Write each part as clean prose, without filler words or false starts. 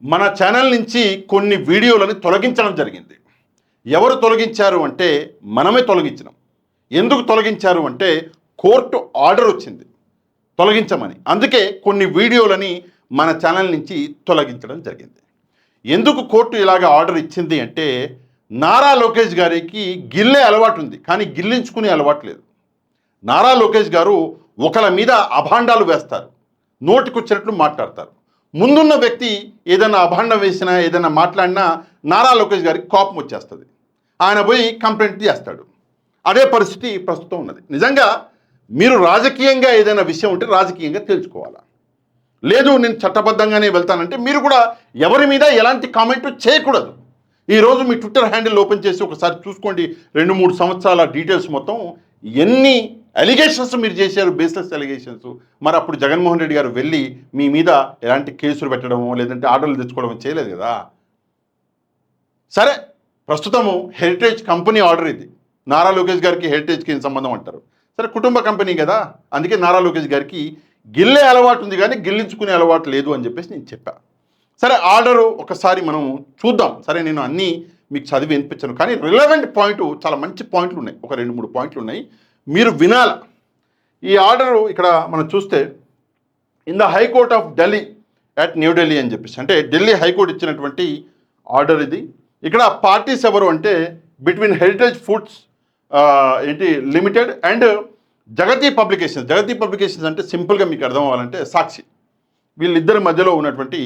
మన ఛానల్ నుంచి కొన్ని వీడియోలను తొలగించడం జరిగింది. ఎవరు తొలగించారు అంటే మనమే తొలగించినాం. ఎందుకు తొలగించారు అంటే కోర్టు ఆర్డర్ వచ్చింది తొలగించమని. అందుకే కొన్ని వీడియోలని మన ఛానల్ నుంచి తొలగించడం జరిగింది. ఎందుకు కోర్టు ఇలాగ ఆర్డర్ ఇచ్చింది అంటే నారా లోకేష్ గారికి గిల్లే అలవాటు ఉంది, కానీ గిల్లించుకునే అలవాటు లేదు. నారా లోకేష్ గారు ఒకళ్ళ మీద అభాండాలు వేస్తారు, నోటికొచ్చినట్లు మాట్లాడతారు. ముందున్న వ్యక్తి ఏదైనా అభాండం వేసినా ఏదైనా మాట్లాడినా నారా లోకేష్ గారికి కోపం వచ్చేస్తుంది. ఆయన పోయి కంప్లైంట్ చేస్తాడు. అదే పరిస్థితి ప్రస్తుతం ఉన్నది. నిజంగా మీరు రాజకీయంగా ఏదైనా విషయం ఉంటే రాజకీయంగా తెలుసుకోవాలా, లేదు నేను చట్టబద్ధంగానే వెళ్తానంటే మీరు కూడా ఎవరి మీద ఎలాంటి కామెంట్ చేయకూడదు. ఈరోజు మీ ట్విట్టర్ హ్యాండిల్ ఓపెన్ చేసి ఒకసారి చూసుకోండి, 2-3 సంవత్సరాల డీటెయిల్స్ మొత్తం ఎన్ని అలిగేషన్స్ మీరు చేశారు, బేస్లెస్ అలిగేషన్స్. మరి అప్పుడు జగన్మోహన్ రెడ్డి గారు వెళ్ళి మీ మీద ఎలాంటి కేసులు పెట్టడమో లేదంటే ఆర్డర్లు తెచ్చుకోవడమో చేయలేదు కదా. సరే, ప్రస్తుతము హెరిటేజ్ కంపెనీ ఆర్డర్ ఇది. నారా లోకేష్ గారికి హెరిటేజ్కి ఏం సంబంధం అంటారు. సరే, కుటుంబ కంపెనీ కదా, అందుకే నారా లోకేష్ గారికి గిల్లే అలవాటు ఉంది కానీ గిల్లించుకునే అలవాటు లేదు అని చెప్పేసి నేను చెప్పా. సరే, ఆర్డరు ఒకసారి మనం చూద్దాం. సరే, నేను అన్నీ మీకు చదివి వినిపించాను, కానీ రిలవెంట్ పాయింట్ చాలా మంచి పాయింట్లు ఉన్నాయి, ఒక 2-3 పాయింట్లు ఉన్నాయి, మీరు వినాల. ఈ ఆర్డరు ఇక్కడ మనం చూస్తే in the high court of Delhi at New Delhi అని చెప్పేసి, అంటే ఢిల్లీ హైకోర్టు ఇచ్చినటువంటి ఆర్డర్ ఇది. ఇక్కడ పార్టీస్ ఎవరు అంటే between Heritage Foods Limited and Jagati publications. Jagati publications అంటే సింపుల్గా మీకు అర్థం అవ్వాలంటే సాక్షి. వీళ్ళిద్దరి మధ్యలో ఉన్నటువంటి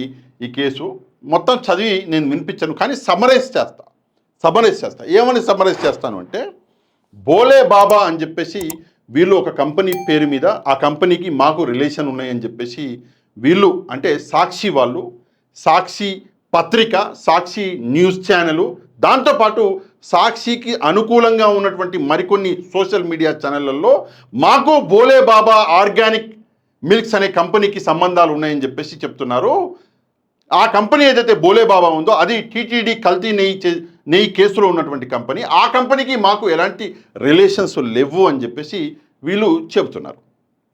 ఈ కేసు మొత్తం చదివి నేను వినిపించాను, కానీ సమరైజ్ చేస్తా. ఏమని సమరైజ్ చేస్తాను అంటే, బోలే బాబా అని చెప్పేసి వీళ్ళు ఒక కంపెనీ పేరు మీద, ఆ కంపెనీకి మాకు రిలేషన్ ఉన్నాయని చెప్పేసి వీళ్ళు, అంటే సాక్షి వాళ్ళు, సాక్షి పత్రిక, సాక్షి న్యూస్ ఛానలు, దాంతోపాటు సాక్షికి అనుకూలంగా ఉన్నటువంటి మరికొన్ని సోషల్ మీడియా ఛానళ్ళల్లో మాకు బోలే బాబా ఆర్గానిక్ మిల్క్స్ అనే కంపెనీకి సంబంధాలు ఉన్నాయని చెప్పేసి చెప్తున్నారు. ఆ కంపెనీ ఏదైతే బోలే బాబా ఉందో అది టీటీడీ కల్తీ నెయ్యి కేసులో ఉన్నటువంటి కంపెనీ. ఆ కంపెనీకి మాకు ఎలాంటి రిలేషన్స్ లేవు అని చెప్పేసి వీళ్ళు చెబుతున్నారు.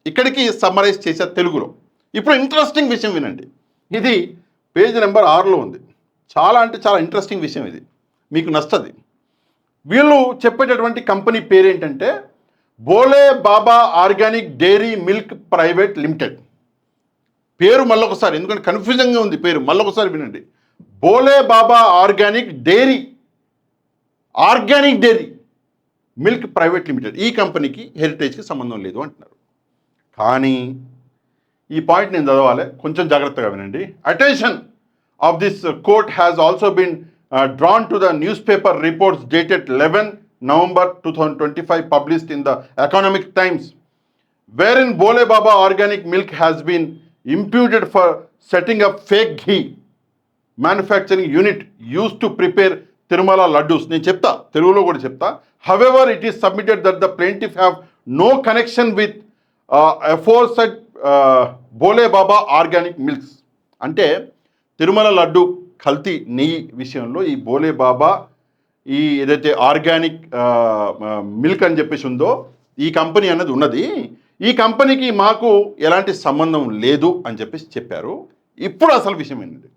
ఇక్కడికి సమ్మరైజ్ చేసే తెలుగులో. ఇప్పుడు ఇంట్రెస్టింగ్ విషయం వినండి. ఇది పేజ్ నెంబర్ 6లో ఉంది. చాలా అంటే చాలా ఇంట్రెస్టింగ్ విషయం ఇది, మీకు నచ్చుతుంది. వీళ్ళు చెప్పేటటువంటి కంపెనీ పేరేంటంటే Bhole Baba organic dairy milk private limited. పేరు మళ్ళొకసారి, ఎందుకంటే కన్ఫ్యూజన్గా ఉంది పేరు, మళ్ళొకసారి వినండి. Bhole Baba organic dairy milk private limited. ఈ కంపెనీకి హెరిటేజ్కి సంబంధం లేదు అంటున్నారు. కానీ ఈ పాయింట్ నేను చదవాలి, కొంచెం జాగ్రత్తగా వినండి. Attention of this court has also been drawn to the newspaper reports dated 11 November 2025 published in the Economic Times, wherein Bole Baba Organic Milk has been imputed for setting up fake ghee manufacturing unit used to prepare Tirumala laddus. నేను చెప్తా, తెలుగులో కూడా చెప్తా. However, it is submitted that the plaintiff have no connection with aforesaid Bole Baba Organic Milks. అంటే తిరుమల లడ్డు కల్తీ నెయ్యి విషయంలో ఈ బోలే బాబా ఈ ఏదైతే ఆర్గానిక్ మిల్క్ అని చెప్పేసి ఉందో ఈ కంపెనీ అన్నది ఉన్నది, ఈ కంపెనీకి మాకు ఎలాంటి సంబంధం లేదు అని చెప్పేసి చెప్పారు. ఇప్పుడు అసలు విషయం ఏంటంటే,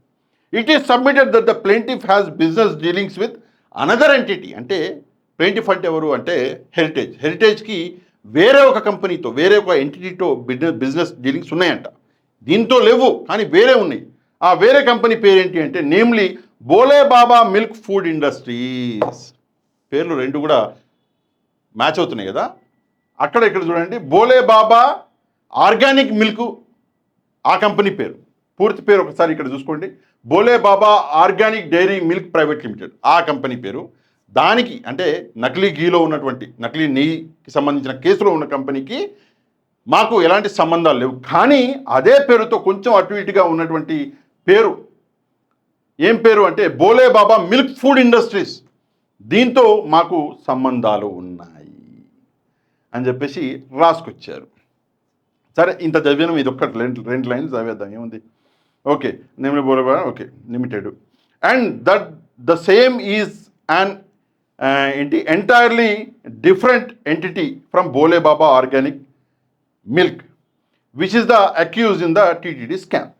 it is submitted that the plaintiff has business dealings with another entity. అంటే ప్లేంటిఫ్ అంటే ఎవరు అంటే హెరిటేజ్కి వేరే ఒక కంపెనీతో, వేరే ఒక ఎంటిటీతో బిజినెస్ డీలింగ్స్ ఉన్నాయంట. దీంతో లేవు, కానీ వేరే ఉన్నాయి. ఆ వేరే కంపెనీ పేరేంటి అంటే namely Bhole Baba milk food industries. పేర్లు రెండు కూడా మ్యాచ్ అవుతున్నాయి కదా. అక్కడ ఇక్కడ చూడండి, బోలే బాబా ఆర్గానిక్ మిల్క్ ఆ కంపెనీ పేరు, పూర్తి పేరు ఒకసారి ఇక్కడ చూసుకోండి. Bhole Baba organic dairy milk private limited ఆ కంపెనీ పేరు. దానికి అంటే నకిలీ ఘీలో ఉన్నటువంటి, నకిలీ నెయ్యికి సంబంధించిన కేసులో ఉన్న కంపెనీకి మాకు ఎలాంటి సంబంధాలు లేవు. కానీ అదే పేరుతో కొంచెం అటు ఇటుగా ఉన్నటువంటి పేరు, ఏం పేరు అంటే బోలే బాబా మిల్క్ ఫుడ్ ఇండస్ట్రీస్, దీంతో మాకు సంబంధాలు ఉన్నాయి అని చెప్పేసి రాసుకొచ్చారు. సరే, ఇంత చదివాను, ఇది ఒక్కటి 2 లైన్స్ చదివేద్దాం, ఏముంది. Okay, name Bhole Baba okay limited and that the same is an entirely different entity from Bhole Baba organic milk which is the accuse in the TTD scam.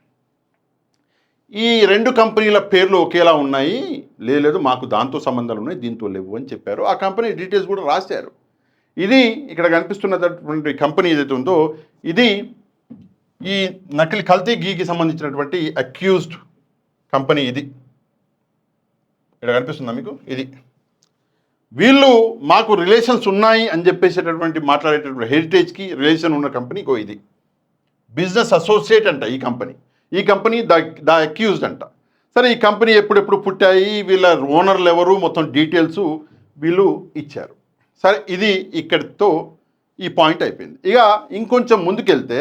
ఈ 2 కంపెనీల పేర్లు ఒకేలా ఉన్నాయి, లేదు మాకు దాంతో సంబంధాలు ఉన్నాయి, దీంతో లేవు అని చెప్పారు. ఆ కంపెనీ డీటెయిల్స్ కూడా రాశారు. ఇది ఇక్కడ కనిపిస్తున్నటువంటి కంపెనీ ఏదైతే ఉందో ఇది ఈ నకిలీ కల్తీ ఘీకి సంబంధించినటువంటి అక్యూజ్డ్ కంపెనీ. ఇది ఇక్కడ కనిపిస్తుందా మీకు? ఇది వీళ్ళు మాకు రిలేషన్స్ ఉన్నాయి అని చెప్పేసేటటువంటి మాట్లాడేటటువంటి హెరిటేజ్కి రిలేషన్ ఉన్న కంపెనీ ఇది. బిజినెస్ అసోసియేట్ అంట ఈ కంపెనీ ద అక్యూజ్డ్ అంట. సరే, ఈ కంపెనీ ఎప్పుడెప్పుడు పుట్టాయి, వీళ్ళ ఓనర్లు ఎవరు, మొత్తం డీటెయిల్స్ వీళ్ళు ఇచ్చారు. సరే, ఇది ఇక్కడితో ఈ పాయింట్ అయిపోయింది. ఇక ఇంకొంచెం ముందుకెళ్తే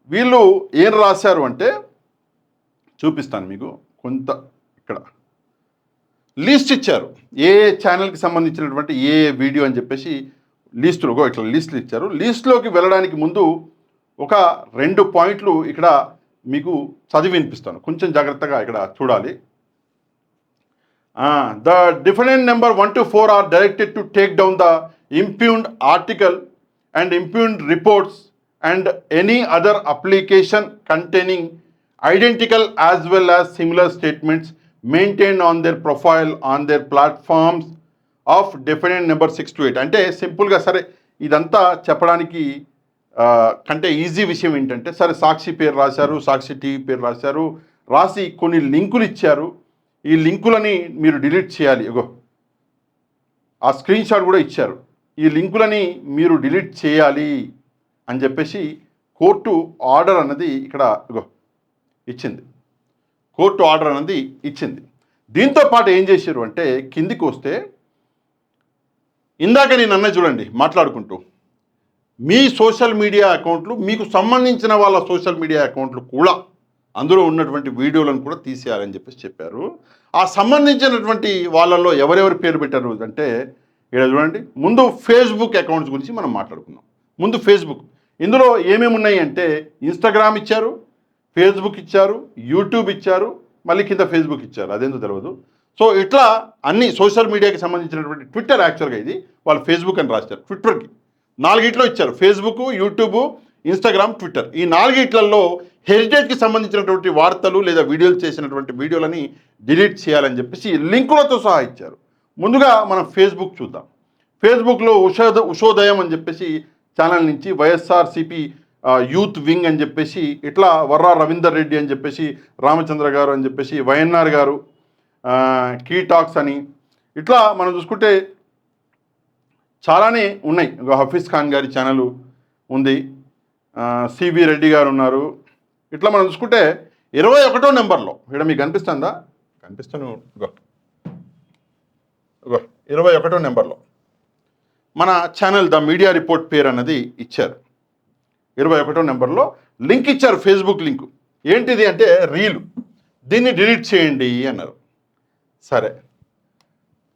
వీళ్ళు ఏం రాశారు అంటే చూపిస్తాను మీకు. కొంత ఇక్కడ లిస్ట్ ఇచ్చారు, ఏ ఛానల్కి సంబంధించినటువంటి ఏ వీడియో అని చెప్పేసి లిస్టులో ఇట్లా లిస్టులు ఇచ్చారు. లిస్టులోకి వెళ్ళడానికి ముందు ఒక 2 పాయింట్లు ఇక్కడ మీకు చదివి వినిపిస్తాను, కొంచెం జాగ్రత్తగా ఇక్కడ చూడాలి. The different number 1 to 4 are directed to take down the impugned article and impugned reports and any other application containing identical as well as similar statements maintain on their profile on their platforms of different number 6 to 8. అంటే సింపుల్గా సరే ఇదంతా చెప్పడానికి కంటే easy విషయం ఏంటంటే, సరే సాక్షి పేరు రాశారు, సాక్షి టీవీ పేరు రాశారు, రాసి కొన్ని లింకులు ఇచ్చారు. ఈ లింకులని మీరు డిలీట్ చేయాలి. ఇగో ఆ స్క్రీన్ షాట్ కూడా ఇచ్చారు. ఈ లింకులని మీరు డిలీట్ చేయాలి అని చెప్పేసి కోర్టు ఆర్డర్ అన్నది ఇక్కడ ఇగో ఇచ్చింది. కోర్టు ఆర్డర్ అన్నది ఇచ్చింది. దీంతో పాటు ఏం చేశారు అంటే, కిందికి వస్తే ఇందాక నేను అన్న చూడండి మాట్లాడుకుంటూ, మీ సోషల్ మీడియా అకౌంట్లు, మీకు సంబంధించిన వాళ్ళ సోషల్ మీడియా అకౌంట్లు కూడా అందులో ఉన్నటువంటి వీడియోలను కూడా తీసేయాలని చెప్పేసి చెప్పారు. ఆ సంబంధించినటువంటి వాళ్ళల్లో ఎవరెవరి పేరు పెట్టారు అంటే ఇక్కడ చూడండి. ముందు ఫేస్బుక్ అకౌంట్స్ గురించి మనం మాట్లాడుకుందాం. ముందు ఫేస్బుక్, ఇందులో ఏమేమి ఉన్నాయి అంటే ఇన్స్టాగ్రామ్ ఇచ్చారు, ఫేస్బుక్ ఇచ్చారు, యూట్యూబ్ ఇచ్చారు, మళ్ళీ కింద ఫేస్బుక్ ఇచ్చారు, అదేందో తెలియదు. సో ఇట్లా అన్ని సోషల్ మీడియాకి సంబంధించినటువంటి ట్విట్టర్, యాక్చువల్గా ఇది వాళ్ళు ఫేస్బుక్ అని రాస్తారు, ట్విట్టర్కి 4 ఇచ్చారు. Facebook, YouTube, Instagram, Twitter. ఈ 4 హెరిటేజ్కి సంబంధించినటువంటి వార్తలు లేదా వీడియోలు చేసినటువంటి వీడియోలని డిలీట్ చేయాలని చెప్పేసి లింకులతో సహా ఇచ్చారు. ముందుగా మనం ఫేస్బుక్ చూద్దాం. ఫేస్బుక్లో ఉషోదయం అని చెప్పేసి ఛానల్ నుంచి వైఎస్ఆర్సీపీ యూత్ వింగ్ అని చెప్పేసి, ఇట్లా వర్రా రవీందర్ రెడ్డి అని చెప్పేసి, రామచంద్ర గారు అని చెప్పేసి, వైఎన్ఆర్ గారు, కీ టాక్స్ అని, ఇట్లా మనం చూసుకుంటే చాలానే ఉన్నాయి. హఫీజ్ ఖాన్ గారి ఛానల్ ఉంది, సిబి రెడ్డి గారు ఉన్నారు. ఇట్లా మనం చూసుకుంటే 21వ నెంబర్లో ఇక్కడ మీకు కనిపిస్తుందా? కనిపిస్తాను. 21వ నెంబర్లో మన ఛానల్ ద మీడియా రిపోర్ట్ పేరు అన్నది ఇచ్చారు. 21వ నెంబర్లో లింక్ ఇచ్చారు, ఫేస్బుక్ లింక్. ఏంటిది అంటే రీలు, దీన్ని డిలీట్ చేయండి అన్నారు. సరే,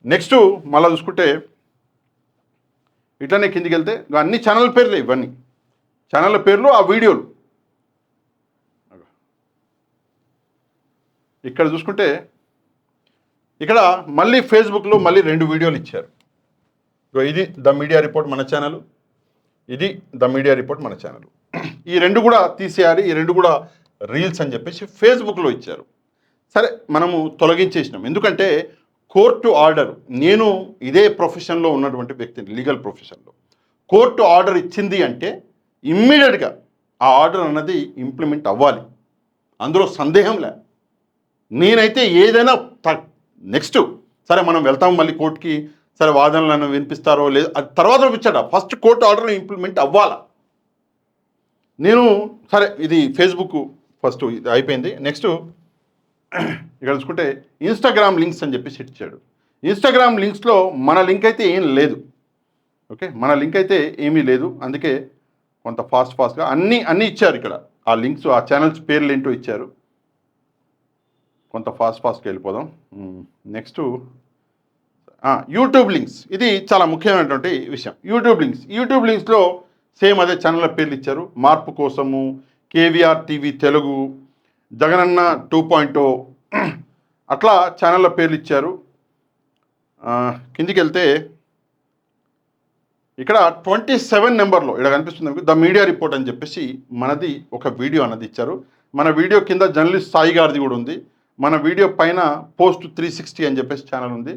నెక్స్ట్ మళ్ళీ చూసుకుంటే ఇట్లనే కిందికి వెళ్తే అన్ని ఛానల్ పేర్లే, ఇవన్నీ ఛానళ్ళ పేర్లు, ఆ వీడియోలు. ఇక్కడ చూసుకుంటే ఇక్కడ మళ్ళీ ఫేస్బుక్లో మళ్ళీ 2 వీడియోలు ఇచ్చారు. ఇది ద మీడియా రిపోర్ట్ మన ఛానల్, ఇది ద మీడియా రిపోర్ట్ మన ఛానల్. ఈ 2 కూడా తీసేయాలి, ఈ 2 కూడా రీల్స్ అని చెప్పేసి ఫేస్బుక్లో ఇచ్చారు. సరే, మనము తొలగించేసినాం. ఎందుకంటే కోర్టు ఆర్డర్, నేను ఇదే ప్రొఫెషన్లో ఉన్నటువంటి వ్యక్తిని, లీగల్ ప్రొఫెషన్లో. కోర్టు ఆర్డర్ ఇచ్చింది అంటే ఇమ్మీడియట్గా ఆ ఆర్డర్ అన్నది ఇంప్లిమెంట్ అవ్వాలి, అందులో సందేహం లే. నేనైతే ఏదైనా నెక్స్ట్ సరే మనం వెళ్తాం మళ్ళీ కోర్టుకి, సరే వాదనలను వినిపిస్తారో లేదు అది తర్వాత వినిపించాడా, ఫస్ట్ కోర్టు ఆర్డర్ ఇంప్లిమెంట్ అవ్వాలా. నేను సరే ఇది ఫేస్బుక్ ఫస్ట్ ఇది అయిపోయింది. నెక్స్ట్ ఇక్కడ చూసుకుంటే ఇన్స్టాగ్రామ్ లింక్స్ అని చెప్పేసి ఇచ్చాడు. ఇన్స్టాగ్రామ్ లింక్స్లో మన లింక్ అయితే ఏం లేదు. ఓకే, మన లింక్ అయితే ఏమీ లేదు. అందుకే కొంత ఫాస్ట్గా అన్నీ ఇచ్చారు ఇక్కడ. ఆ లింక్స్, ఆ ఛానల్స్ పేర్లు ఏంటో ఇచ్చారు. కొంత ఫాస్ట్గా వెళ్ళిపోదాం. నెక్స్ట్ యూట్యూబ్ లింక్స్, ఇది చాలా ముఖ్యమైనటువంటి విషయం. యూట్యూబ్ లింక్స్లో సేమ్ అదే ఛానళ్ళ పేర్లు ఇచ్చారు. మార్పు కోసము, కేవీఆర్ టీవీ తెలుగు, జగనన్న 2.0 అట్లా ఛానళ్ళ పేర్లు ఇచ్చారు. కిందికి వెళ్తే ఇక్కడ 27 నెంబర్లో ఇక్కడ కనిపిస్తుంది ద మీడియా రిపోర్ట్ అని చెప్పేసి మనది ఒక వీడియో అన్నది ఇచ్చారు. మన వీడియో కింద జర్నలిస్ట్ సాయి గారిది కూడా ఉంది. మన వీడియో పైన పోస్ట్ 360 అని చెప్పేసి ఛానల్ ఉంది.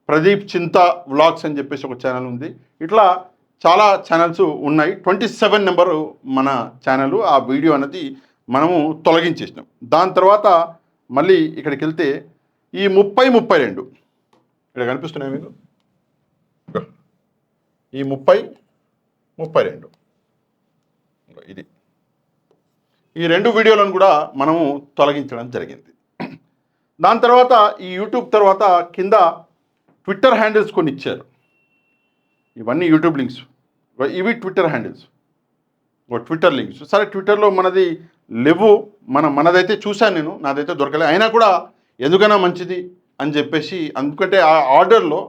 ప్రదీప్ చింతా వ్లాగ్స్ అని చెప్పేసి ఒక ఛానల్ ఉంది. ఇట్లా చాలా ఛానల్స్ ఉన్నాయి. 27 నెంబరు మన ఛానల్. ఆ వీడియో అనేది మనము తొలగించేసినాం. దాని తర్వాత మళ్ళీ ఇక్కడికి వెళ్తే ఈ 30-32 ఇక్కడ కనిపిస్తున్నాయి మీకు. ఈ 30-32 ఇది, ఈ 2 వీడియోలను కూడా మనము తొలగించడం జరిగింది. దాని తర్వాత ఈ యూట్యూబ్ తర్వాత కింద ట్విట్టర్ హ్యాండిల్స్ కొన్ని ఇచ్చారు. ఇవన్నీ యూట్యూబ్ లింక్స్, ఇవి ట్విట్టర్ హ్యాండిల్స్, ట్విట్టర్ లింక్స్. సరే ట్విట్టర్లో మనది లేవు, మనదైతే చూశాను నేను, నాదైతే దొరకలే. అయినా కూడా ఎందుకైనా మంచిది అని చెప్పేసి, ఎందుకంటే ఆ ఆర్డర్లో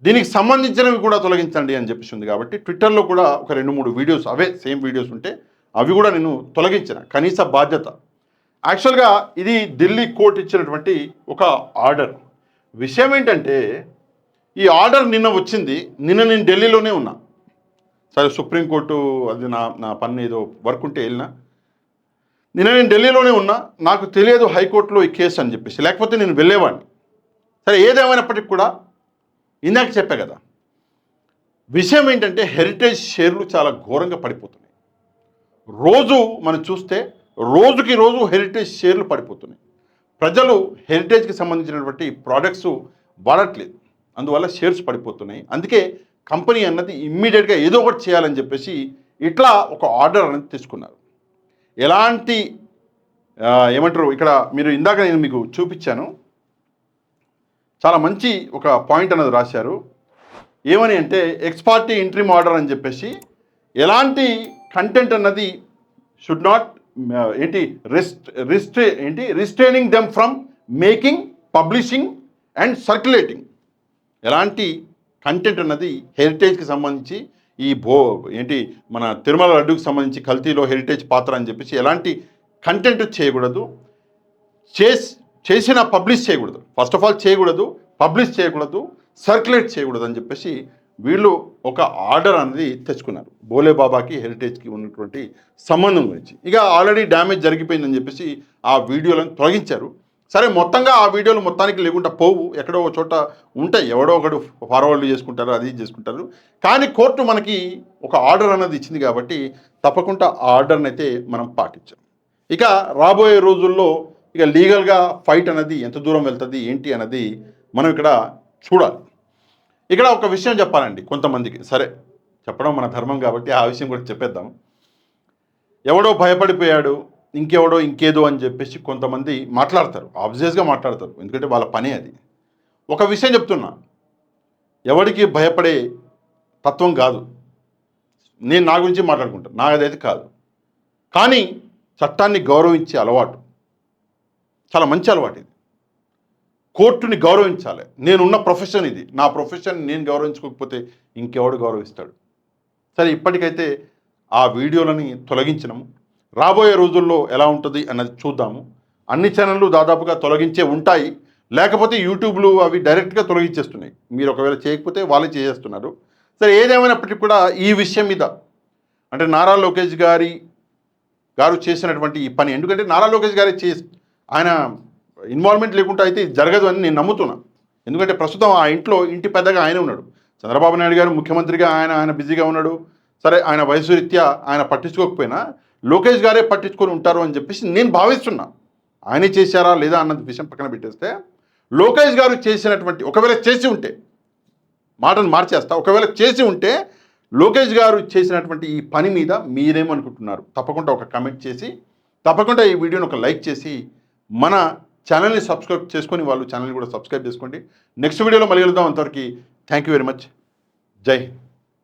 దీనికి సంబంధించినవి కూడా తొలగించండి అని చెప్పేసి ఉంది. కాబట్టి ట్విట్టర్లో కూడా ఒక 2-3 వీడియోస్ అవే సేమ్ వీడియోస్ ఉంటే అవి కూడా నేను తొలగించిన కనీస బాధ్యత. యాక్చువల్గా ఇది ఢిల్లీ కోర్టు ఇచ్చినటువంటి ఒక ఆర్డర్. విషయం ఏంటంటే ఈ ఆర్డర్ నిన్న వచ్చింది. నిన్న నేను ఢిల్లీలోనే ఉన్నా. సరే సుప్రీంకోర్టు అది నా పని ఏదో వర్క్ ఉంటే వెళ్ళినా. నిన్న నేను ఢిల్లీలోనే ఉన్నా. నాకు తెలియదు హైకోర్టులో ఈ కేసు అని చెప్పేసి, లేకపోతే నేను వెళ్ళేవాడిని. సరే ఏదేమైనప్పటికీ కూడా ఇందాక చెప్పా కదా, విషయం ఏంటంటే హెరిటేజ్ షేర్లు చాలా ఘోరంగా పడిపోతున్నాయి. రోజు మనం చూస్తే రోజుకి రోజు హెరిటేజ్ షేర్లు పడిపోతున్నాయి. ప్రజలు హెరిటేజ్కి సంబంధించినటువంటి ప్రోడక్ట్స్ వాడట్లేదు, అందువల్ల షేర్స్ పడిపోతున్నాయి. అందుకే కంపెనీ అన్నది ఇమ్మీడియట్గా ఏదో ఒకటి చేయాలని చెప్పేసి ఇట్లా ఒక ఆర్డర్ అనేది తీసుకున్నారు. ఎలాంటి ఏమంటారు, ఇక్కడ మీరు ఇందాక నేను మీకు చూపించాను, చాలా మంచి ఒక పాయింట్ అనేది రాశారు. ఏమని అంటే ఎక్స్-పార్టీ ఇంట్రీమ్ ఆర్డర్ అని చెప్పేసి, ఎలాంటి కంటెంట్ అన్నది should not restraining them from making, publishing and circulating. ఎలాంటి కంటెంట్ అన్నది హెరిటేజ్కి సంబంధించి ఈ మన తిరుమల లడ్డూకి సంబంధించి కల్తీలో హెరిటేజ్ పాత్ర అని చెప్పేసి ఎలాంటి కంటెంట్ చేయకూడదు, చేసిన పబ్లిష్ చేయకూడదు. ఫస్ట్ ఆఫ్ ఆల్ చేయకూడదు, పబ్లిష్ చేయకూడదు, సర్క్యులేట్ చేయకూడదు అని చెప్పేసి వీళ్ళు ఒక ఆర్డర్ అనేది తెచ్చుకున్నారు బోలేబాబాకి హెరిటేజ్కి ఉన్నటువంటి సంబంధం గురించి. ఇక ఆల్రెడీ డ్యామేజ్ జరిగిపోయిందని చెప్పేసి ఆ వీడియోలను తొలగించారు. సరే మొత్తంగా ఆ వీడియోలు మొత్తానికి లేకుండా పోవు, ఎక్కడో ఒక చోట ఉంటాయి, ఎవడో ఒకడు ఫార్వర్డ్ చేసుకుంటారు, అది చేసుకుంటారు. కానీ కోర్టు మనకి ఒక ఆర్డర్ అన్నది ఇచ్చింది కాబట్టి తప్పకుండా ఆ ఆర్డర్ని అయితే మనం పాటించాం. ఇక రాబోయే రోజుల్లో ఇక లీగల్గా ఫైట్ అనేది ఎంత దూరం వెళ్తుంది ఏంటి అన్నది మనం ఇక్కడ చూడాలి. ఇక్కడ ఒక విషయం చెప్పాలండి కొంతమందికి, సరే చెప్పడం మన ధర్మం కాబట్టి ఆ విషయం కూడా చెప్పేద్దాం. ఎవడో భయపడిపోయాడు, ఇంకెవడో ఇంకేదో అని చెప్పేసి కొంతమంది మాట్లాడతారు, ఆబ్వియస్గా మాట్లాడతారు, ఎందుకంటే వాళ్ళ పనే అది. ఒక విషయం చెప్తున్నా, ఎవరికి భయపడే తత్వం కాదు. నేను నా గురించి మాట్లాడుకుంటాను, నాదైతే కాదు. కానీ చట్టాన్ని గౌరవించే అలవాటు చాలా మంచి అలవాటు. ఇది కోర్టుని గౌరవించాలి. నేనున్న ప్రొఫెషన్ ఇది, నా ప్రొఫెషన్ నేను గౌరవించుకోకపోతే ఇంకెవడు గౌరవిస్తాడు? సరే ఇప్పటికైతే ఆ వీడియోలని తొలగించినాము. రాబోయే రోజుల్లో ఎలా ఉంటుంది అన్నది చూద్దాము. అన్ని ఛానళ్ళు దాదాపుగా తొలగించే ఉంటాయి, లేకపోతే యూట్యూబ్లు అవి డైరెక్ట్గా తొలగించేస్తున్నాయి. మీరు ఒకవేళ చేయకపోతే వాళ్ళే చేసేస్తున్నారు. సరే ఏదేమైనప్పటికీ కూడా ఈ విషయం మీద అంటే నారా లోకేష్ గారు చేసినటువంటి ఈ పని, ఎందుకంటే నారా లోకేష్ గారి ఆయన ఇన్వాల్వ్మెంట్ లేకుండా అయితే జరగదు అని నేను నమ్ముతున్నా. ఎందుకంటే ప్రస్తుతం ఆ ఇంటి పెద్దగా ఆయన ఉన్నాడు. చంద్రబాబు నాయుడు గారు ముఖ్యమంత్రిగా ఆయన బిజీగా ఉన్నాడు. సరే ఆయన వయసు రీత్యా ఆయన పట్టించుకోకపోయినా లోకేష్ గారే పట్టించుకొని ఉంటారు అని చెప్పేసి నేను భావిస్తున్నా. ఆయనే చేశారా లేదా అన్నది విషయం పక్కన పెట్టేస్తే, లోకేష్ గారు చేసినటువంటి, ఒకవేళ చేసి ఉంటే, మాటను మార్చేస్తా, ఒకవేళ చేసి ఉంటే లోకేష్ గారు చేసినటువంటి ఈ పని మీద మీరేమనుకుంటున్నారు? తప్పకుండా ఒక కమెంట్ చేసి, తప్పకుండా ఈ వీడియోని ఒక లైక్ చేసి మన ఛానల్ని సబ్స్క్రైబ్ చేసుకొని వాళ్ళు ఛానల్ని కూడా సబ్స్క్రైబ్ చేసుకోండి. నెక్స్ట్ వీడియోలో మళ్ళీ వెళ్దాం. అంతవరకు థ్యాంక్ యూ వెరీ మచ్. జై హింద్.